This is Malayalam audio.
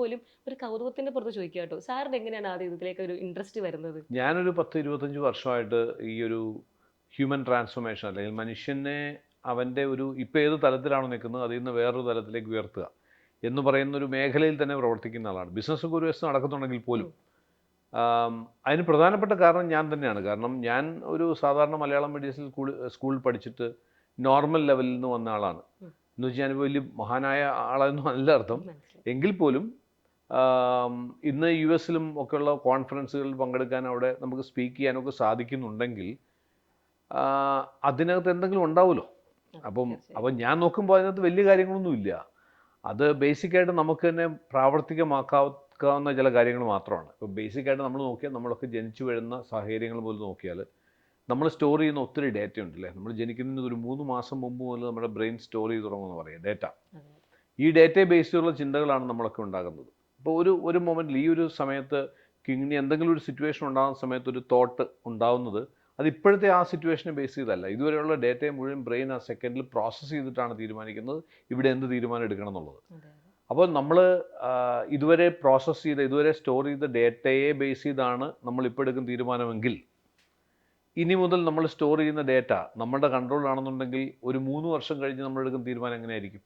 പോലും ഒരു കൗതുകത്തിന്റെ പുറത്ത് ചോദിക്കുക കേട്ടോ. സാറിന് എങ്ങനെയാണ് ആദ്യം ഇതിലേക്ക് ഒരു ഇൻട്രസ്റ്റ് വരുന്നത്? ഞാനൊരു 10-25 വർഷമായിട്ട് ഈ ഒരു ഹ്യൂമൻ ട്രാൻസ്ഫോർമേഷൻ അല്ലെങ്കിൽ മനുഷ്യനെ അവൻ്റെ ഒരു ഇപ്പോൾ ഏത് തലത്തിലാണോ നിൽക്കുന്നത് അതിൽ നിന്ന് വേറൊരു തലത്തിലേക്ക് ഉയർത്തുക എന്ന് പറയുന്ന ഒരു മേഖലയിൽ തന്നെ പ്രവർത്തിക്കുന്ന ആളാണ്. ബിസിനസ്സൊക്കെ ഒരു വശത്ത് നടക്കുന്നുണ്ടെങ്കിൽ പോലും ഉം. അതിന് പ്രധാനപ്പെട്ട കാരണം ഞാൻ തന്നെയാണ്. കാരണം ഞാൻ ഒരു സാധാരണ മലയാളം മീഡിയത്തിൽ സ്കൂളിൽ പഠിച്ചിട്ട് നോർമൽ ലെവലിൽ നിന്ന് വന്ന ആളാണ്. ഉം. എന്ന് വെച്ചാൽ ഞാനിപ്പോൾ വലിയ മഹാനായ ആളെന്നും അല്ല അർത്ഥം. മനസ്സിലായി. എങ്കിൽ പോലും ഇന്ന് യു എസിലും ഒക്കെയുള്ള കോൺഫറൻസുകളിൽ പങ്കെടുക്കാൻ അവിടെ നമുക്ക് സ്പീക്ക് ചെയ്യാനൊക്കെ സാധിക്കുന്നുണ്ടെങ്കിൽ ആ, അതിനകത്ത് എന്തെങ്കിലും ഉണ്ടാവുമല്ലോ. അതെ, അപ്പം തീർച്ചയായും. അപ്പം ഞാൻ നോക്കുമ്പോൾ അതിനകത്ത് വലിയ കാര്യങ്ങളൊന്നുമില്ല. അത് ബേസിക്കായിട്ട് നമുക്ക് തന്നെ പ്രാവർത്തികമാക്കാവുന്ന ചില കാര്യങ്ങൾ മാത്രമാണ്. ഇപ്പോൾ ബേസിക്കായിട്ട് നമ്മൾ നോക്കിയാൽ നമ്മളൊക്കെ ജനിച്ചു വീഴുന്ന സാഹചര്യങ്ങൾ പോലും നോക്കിയാൽ നമ്മൾ സ്റ്റോർ ചെയ്യുന്ന ഒത്തിരി ഡേറ്റ ഉണ്ടല്ലേ. നമ്മൾ ജനിക്കുന്നതിന് ഒരു 3 മാസം മുമ്പ് മുതൽ നമ്മുടെ ബ്രെയിൻ സ്റ്റോർ ചെയ്ത് തുടങ്ങുമെന്ന് പറയാം ഡേറ്റ. അതെ, അതെ. ഈ ഡേറ്റയെ ബേസ് ചെയ്തുള്ള ചിന്തകളാണ് നമ്മളൊക്കെ ഉണ്ടാകുന്നത്. അപ്പോൾ ഒരു ഒരു മൊമെൻറ്റിൽ ഈ ഒരു സമയത്ത് കിങ്ങിണി എന്തെങ്കിലും ഒരു സിറ്റുവേഷൻ ഉണ്ടാകുന്ന സമയത്ത് ഒരു തോട്ട് ഉണ്ടാവുന്നത് അത് ഇപ്പോഴത്തെ ആ സിറ്റുവേഷനെ ബേസ് ചെയ്തല്ല. ഇതുവരെയുള്ള ഡേറ്റയെ മുഴുവൻ ബ്രെയിൻ ആ സെക്കൻഡിൽ പ്രോസസ്സ് ചെയ്തിട്ടാണ് തീരുമാനിക്കുന്നത് ഇവിടെ എന്ത് തീരുമാനം എടുക്കണം എന്നുള്ളത്. അതെ, അതെ. അപ്പോൾ നമ്മൾ ഇതുവരെ പ്രോസസ്സ് ചെയ്ത ഇതുവരെ സ്റ്റോർ ചെയ്ത ഡേറ്റയെ ബേസ് ചെയ്താണ് നമ്മൾ ഇപ്പോൾ എടുക്കുന്ന തീരുമാനമെങ്കിൽ ഇനി മുതൽ നമ്മൾ സ്റ്റോർ ചെയ്യുന്ന ഡേറ്റ നമ്മുടെ കൺട്രോളിലാണെന്നുണ്ടെങ്കിൽ ഒരു 3 വർഷം കഴിഞ്ഞ് നമ്മൾ എടുക്കുന്ന തീരുമാനം എങ്ങനെയായിരിക്കും?